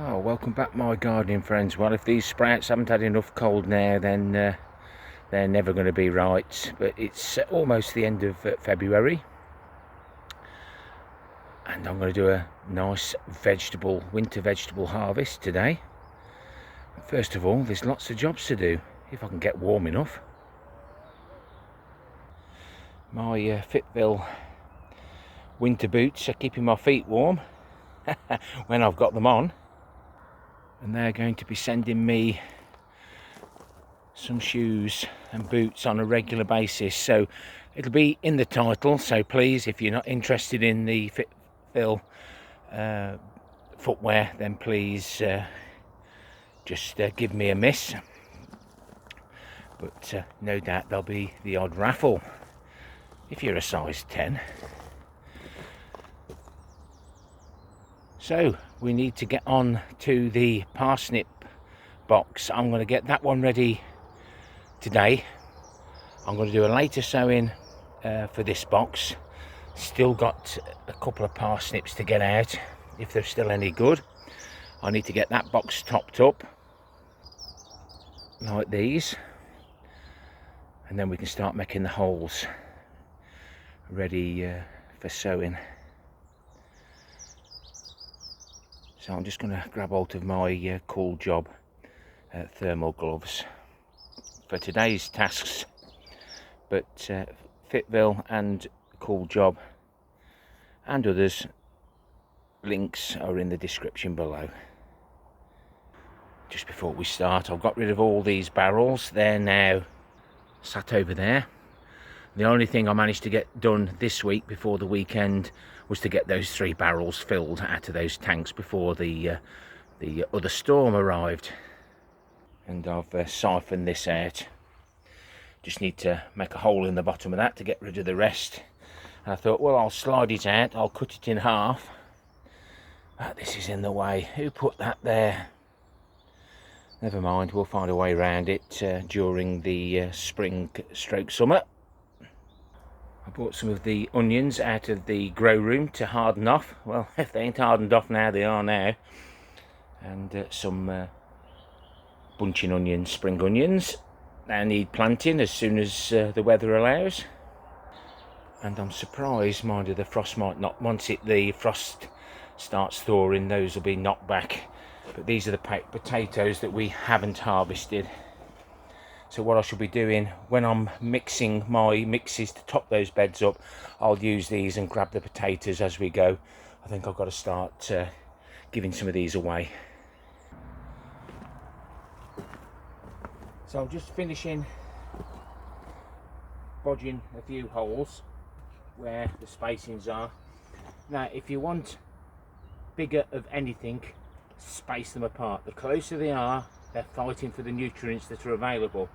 Oh, welcome back my gardening friends. Well, if these sprouts haven't had enough cold now, then they're never going to be right. But it's almost the end of February, and I'm going to do a nice winter vegetable harvest today. First of all, there's lots of jobs to do, if I can get warm enough. My Fitville winter boots are keeping my feet warm when I've got them on. And they're going to be sending me some shoes and boots on a regular basis, so it'll be in the title. So please, if you're not interested in the Fitville footwear, then please just give me a miss. But no doubt there'll be the odd raffle if you're a size 10. So we need to get on to the parsnip box. I'm going to get that one ready today. I'm going to do a later sowing for this box. Still got a couple of parsnips to get out, if they're still any good. I need to get that box topped up like these, and then we can start making the holes ready for sowing. So I'm just going to grab hold of my Cool Job thermal gloves for today's tasks, but Fitville and Cool Job and others, links are in the description below. Just before we start, I've got rid of all these barrels. They're now sat over there. The only thing I managed to get done this week before the weekend was to get those 3 barrels filled out of those tanks before the other storm arrived. And I've siphoned this out. Just need to make a hole in the bottom of that to get rid of the rest. And I thought, well, I'll slide it out, I'll cut it in half. But this is in the way. Who put that there? Never mind, we'll find a way around it during the spring/summer. I bought some of the onions out of the grow room to harden off. Well, if they ain't hardened off now, they are now. And some bunching onions, spring onions. They need planting as soon as the weather allows. And I'm surprised, mind you, the frost might not, once the frost starts thawing, those will be knocked back. But these are the potatoes that we haven't harvested. So what I should be doing when I'm mixing my mixes to top those beds up, I'll use these and grab the potatoes as we go. I think I've got to start giving some of these away. So I'm just finishing bodging a few holes where the spacings are. Now if you want bigger of anything, space them apart. The closer they are, they're fighting for the nutrients that are available.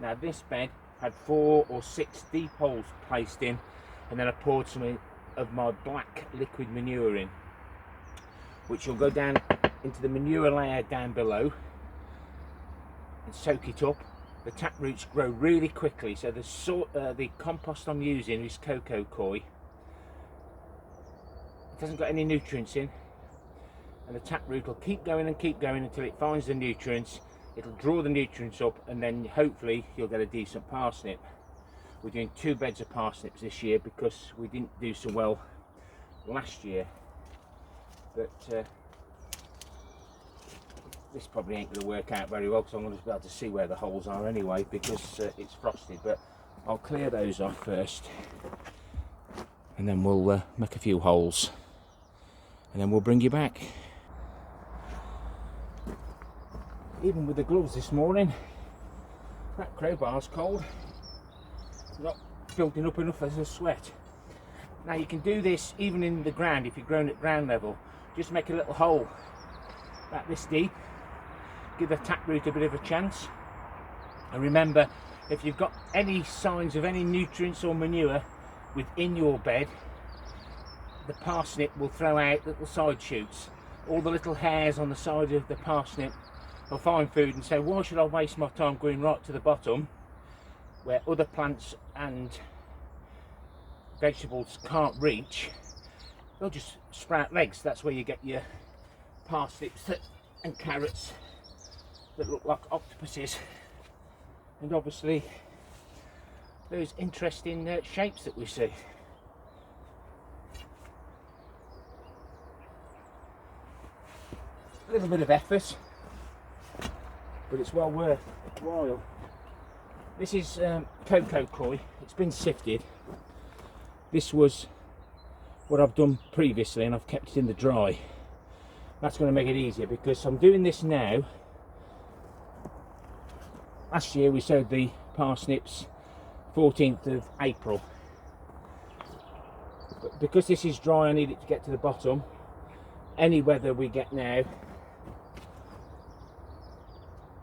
Now this bed had 4 or 6 deep holes placed in, and then I poured some of my black liquid manure in, which will go down into the manure layer down below and soak it up. The tap roots grow really quickly, so the compost I'm using is cocoa coir. It hasn't got any nutrients in, and the taproot will keep going until it finds the nutrients. It'll draw the nutrients up, and then hopefully you'll get a decent parsnip. We're doing 2 beds of parsnips this year because we didn't do so well last year. But this probably ain't going to work out very well, because I'm going to be able to see where the holes are anyway, because it's frosted. But I'll clear those off first, and then we'll make a few holes, and then we'll bring you back. Even with the gloves this morning, that crowbar's cold. Not building up enough as a sweat. Now you can do this even in the ground if you're growing at ground level. Just make a little hole about this deep. Give the taproot a bit of a chance. And remember, if you've got any signs of any nutrients or manure within your bed, the parsnip will throw out little side shoots. All the little hairs on the side of the parsnip will find food and say, why should I waste my time going right to the bottom where other plants and vegetables can't reach? They'll just sprout legs. That's where you get your parsnips that and carrots that look like octopuses, and obviously those interesting shapes that we see. A little bit of effort, but it's well worthwhile. This is cocoa coir. It's been sifted. This was what I've done previously, and I've kept it in the dry. That's going to make it easier because I'm doing this now. Last year we sowed the parsnips 14th of April. But because this is dry, I need it to get to the bottom. Any weather we get now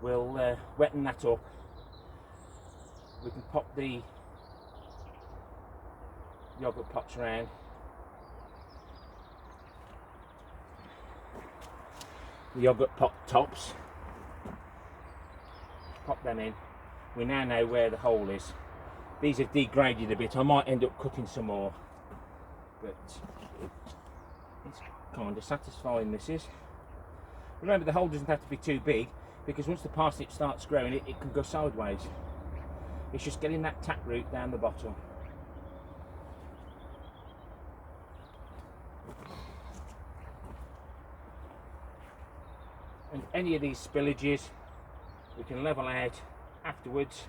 will wetten that up. We can pop the yoghurt pots around. The yoghurt pot tops. Pop them in. We now know where the hole is. These have degraded a bit. I might end up cutting some more, but it's kind of satisfying, this is. Remember, the hole doesn't have to be too big, because once the parsnip starts growing, it can go sideways. It's just getting that taproot down the bottom. And any of these spillages we can level out afterwards,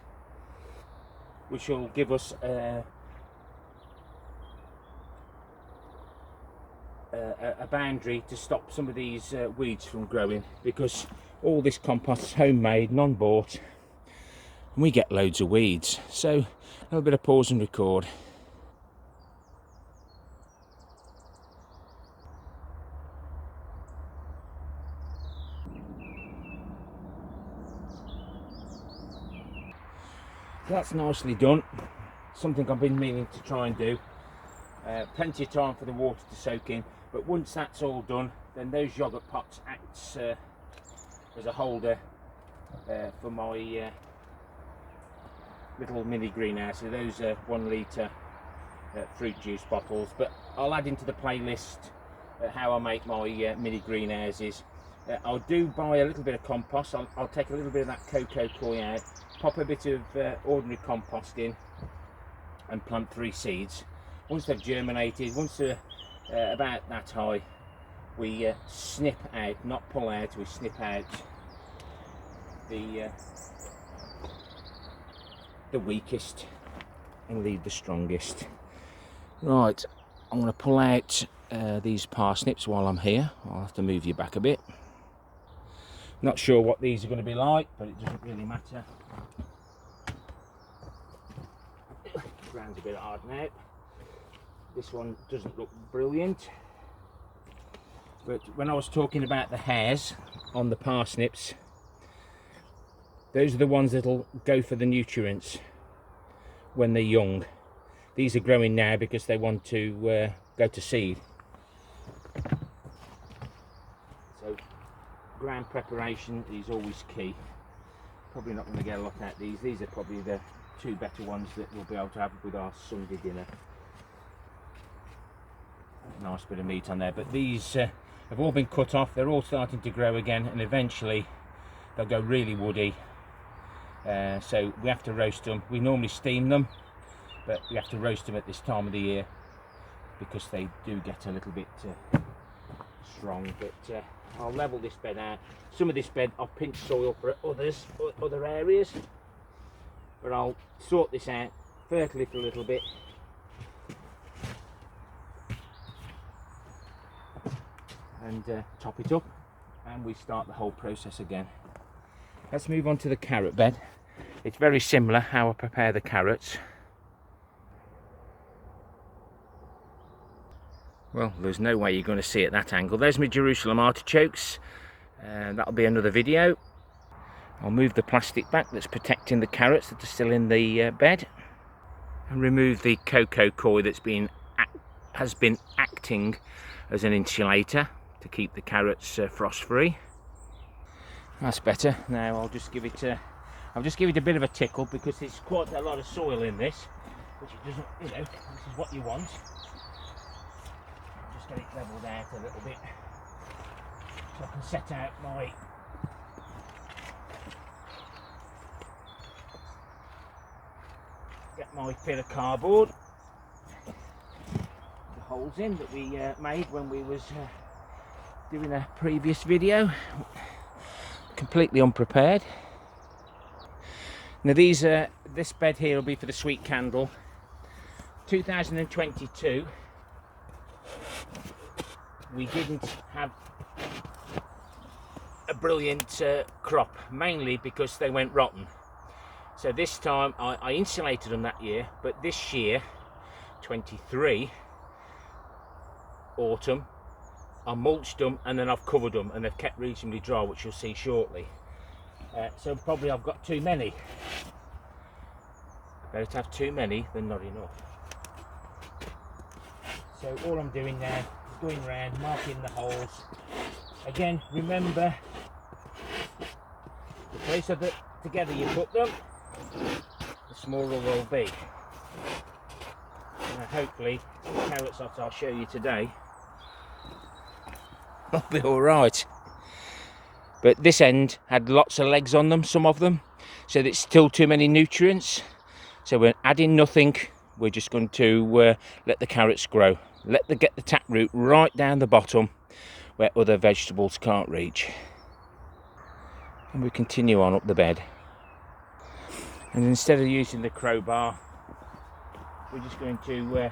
which will give us a boundary to stop some of these weeds from growing, because all this compost is homemade, non-bought, and we get loads of weeds. So a little bit of pause and record. That's nicely done. Something I've been meaning to try and do. Plenty of time for the water to soak in, but once that's all done, then those yoghurt pots acts as a holder for my little mini greenhouse. So those 1 litre fruit juice bottles. But I'll add into the playlist how I make my mini greenhouses. I'll do buy a little bit of compost. I'll take a little bit of that cocoa coir out, pop a bit of ordinary compost in, and plant 3 seeds. Once they've germinated, once they're about that high, we snip out, not pull out, we snip out the weakest and leave the strongest. Right, I'm going to pull out these parsnips while I'm here. I'll have to move you back a bit. Not sure what these are going to be like, but it doesn't really matter. Ground's a bit hard now. This one doesn't look brilliant, but when I was talking about the hairs on the parsnips, those are the ones that'll go for the nutrients when they're young. These are growing now because they want to go to seed. So ground preparation is always key. Probably not going to get a lot out of these. These are probably the 2 better ones that we'll be able to have with our Sunday dinner. Nice bit of meat on there, but these have all been cut off. They're all starting to grow again, and eventually they'll go really woody. So we have to roast them. We normally steam them, but we have to roast them at this time of the year because they do get a little bit strong. But I'll level this bed out. Some of this bed I've pinched soil for other areas, but I'll sort this out, fertile it a little bit, and top it up, and we start the whole process again. Let's move on to the carrot bed. It's very similar how I prepare the carrots. Well, there's no way you're going to see it at that angle. There's my Jerusalem artichokes, and that'll be another video. I'll move the plastic back that's protecting the carrots that are still in the bed, and remove the cocoa coir that's has been acting as an insulator to keep the carrots frost free. That's better. Now I'll just give it a bit of a tickle, because there's quite a lot of soil in this, which it doesn't, this is what you want. Just get it leveled out a little bit. So I can set out my bit of cardboard, the holes in that we made when we was doing a previous video. Completely unprepared. Now this bed here will be for the sweet candle. 2022 we didn't have a brilliant crop, mainly because they went rotten. So this time I insulated them that year, but this year, 23 autumn, I mulched them and then I've covered them, and they've kept reasonably dry, which you'll see shortly. So probably I've got too many. Better to have too many than not enough. So all I'm doing now is going around marking the holes. Again, remember, the closer that together you put them, the smaller they'll be. And hopefully the carrots that I'll show you today will be alright. But this end had lots of legs on them, some of them, so there's still too many nutrients. So we're adding nothing, we're just going to let the carrots grow. Get the taproot right down the bottom where other vegetables can't reach. And we continue on up the bed. And instead of using the crowbar, we're just going to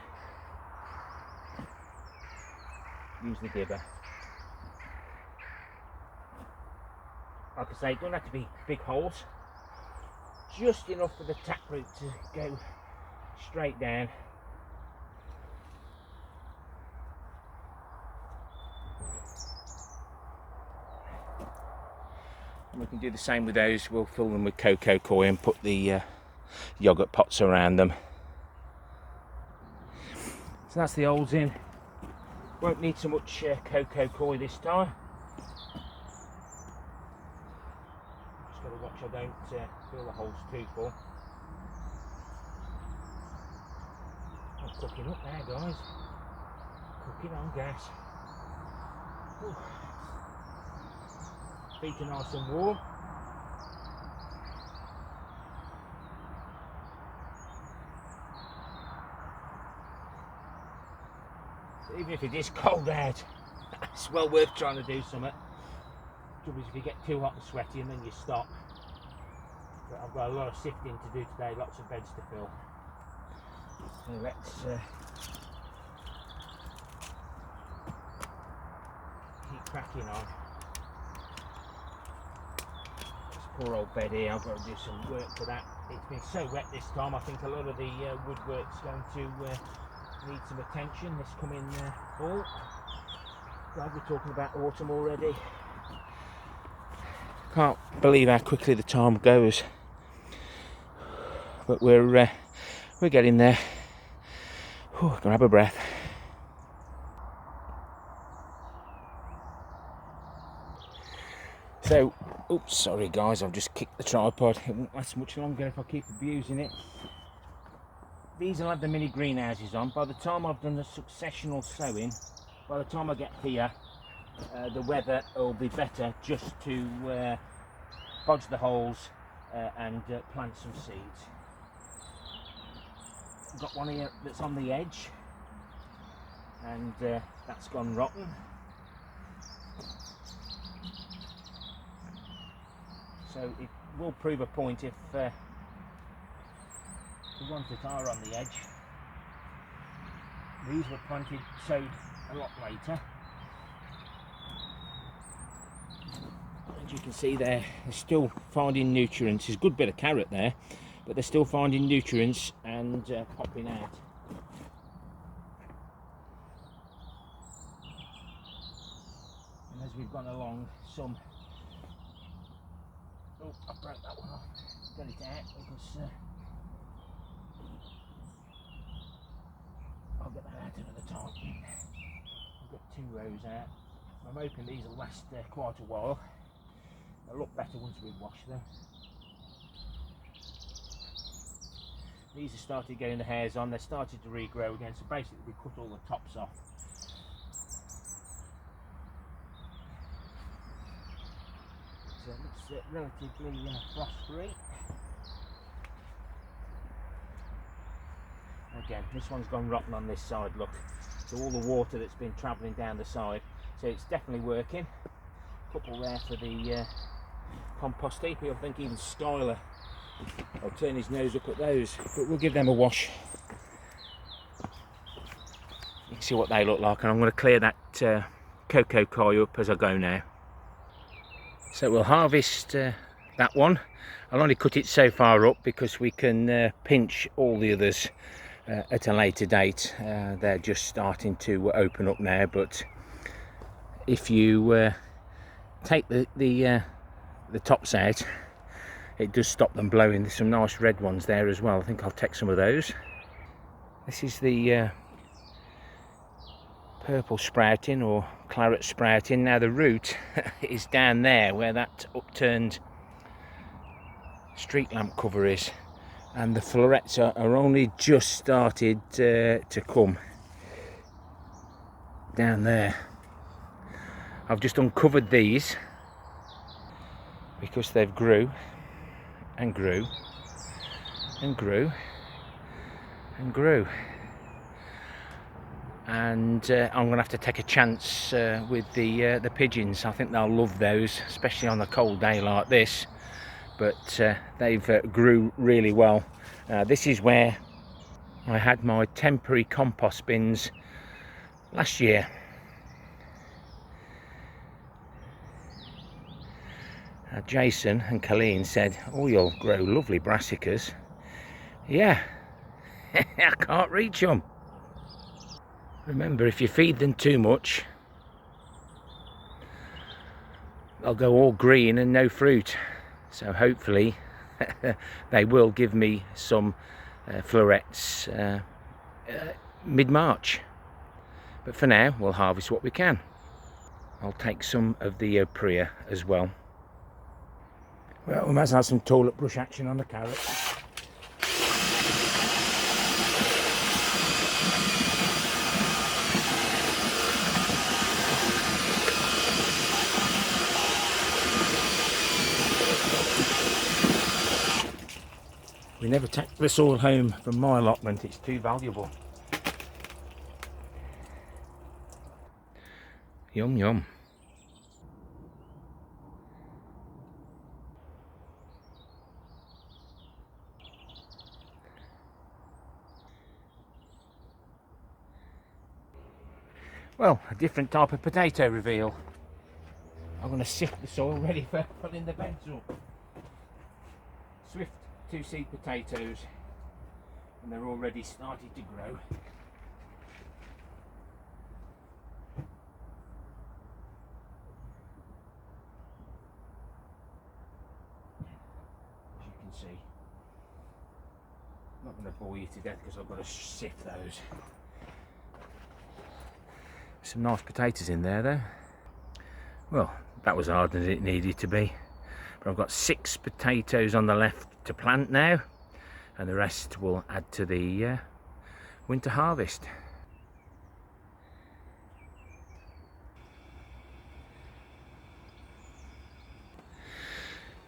use the dibber. Like I say, it don't have to be big holes, just enough for the taproot to go straight down. And we can do the same with those. We'll fill them with cocoa coir and put the yoghurt pots around them. So that's the holes in. Won't need so much cocoa coir this time. Just got to watch I don't fill the holes too full. I'm cooking up there, guys. Cooking on gas. Ooh. Feet are nice and warm. So even if it is cold out, it's well worth trying to do something. Trouble is if you get too hot and sweaty and then you stop. But I've got a lot of sifting to do today, lots of beds to fill. So let's keep cracking on. Poor old bed here, I've got to do some work for that. It's been so wet this time, I think a lot of the woodwork's going to need some attention this coming fall. God, we're talking about autumn already. Can't believe how quickly the time goes. But we're getting there. Whew, gonna have a breath. So, oops, sorry guys, I've just kicked the tripod. It won't last much longer if I keep abusing it. These will have the mini greenhouses on. By the time I've done the successional sowing, by the time I get here, the weather will be better just to bodge the holes and plant some seeds. I've got one here that's on the edge, and that's gone rotten. So it will prove a point if the ones that are on the edge. These were sowed a lot later. As you can see there, they're still finding nutrients. There's a good bit of carrot there, but they're still finding nutrients and popping out. And as we've gone along, some... Oh, I broke that one off. Got it out because I'll get that out another time. I've got 2 rows out. I'm hoping these will last quite a while. They'll look better once we wash them. These have started getting the hairs on. They started to regrow again. So basically we cut all the tops off. relatively frost-free. Again, this one's gone rotten on this side, look. So all the water that's been travelling down the side. So it's definitely working. Couple there for the compost heap. I think even Skylar will turn his nose up at those. But we'll give them a wash. You can see what they look like, and I'm going to clear that cocoa coir up as I go now. So we'll harvest that one. I'll only cut it so far up because we can pinch all the others at a later date. They're just starting to open up now, but if you take the tops out, it does stop them blowing. There's some nice red ones there as well. I think I'll take some of those. This is the purple sprouting or claret sprouting. Now the root is down there where that upturned street lamp cover is, and the florets are only just started to come down there. I've just uncovered these because they've grew and grew and grew and grew, and I'm gonna have to take a chance with the pigeons. I think they'll love those, especially on a cold day like this. But they've grew really well. This is where I had my temporary compost bins last year. Jason and Colleen said, "Oh, you'll grow lovely brassicas." Yeah, I can't reach them. Remember, if you feed them too much, they'll go all green and no fruit. So hopefully they will give me some florets mid-March. But for now, we'll harvest what we can. I'll take some of the Priya as well. Well, we might as well have some toilet brush action on the carrots. We never take the soil home from my allotment, it's too valuable. Yum yum. Well, a different type of potato reveal. I'm going to sift the soil ready for putting the beds up. Swift 2-seed potatoes, and they're already started to grow. As you can see, I'm not going to bore you to death because I've got to sift those. Some nice potatoes in there though. Well, that was harder than it needed to be. But I've got 6 potatoes on the left to plant now, and the rest will add to the winter harvest.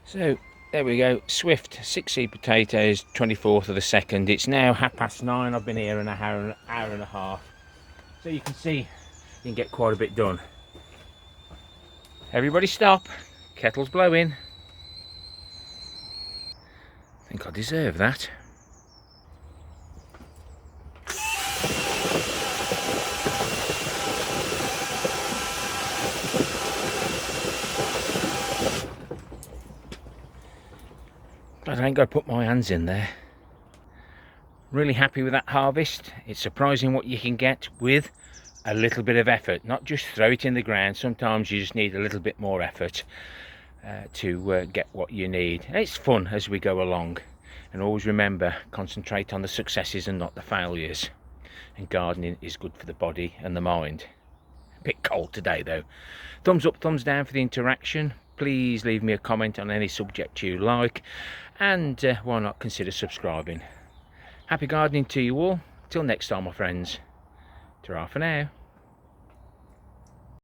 So there we go, swift 6-seed potatoes, 24th of the 2nd. It's now 9:30. I've been here an hour and a half. So you can see you can get quite a bit done. Everybody stop, kettle's blowing. I think I deserve that. Glad I ain't got to put my hands in there. Really happy with that harvest. It's surprising what you can get with a little bit of effort. Not just throw it in the ground. Sometimes you just need a little bit more effort to get what you need. And it's fun as we go along. And always remember, concentrate on the successes and not the failures. And gardening is good for the body and the mind. A bit cold today though. Thumbs up, thumbs down for the interaction. Please leave me a comment on any subject you like, and why not consider subscribing. Happy gardening to you all. Till next time, my friends. Ta-ra for now.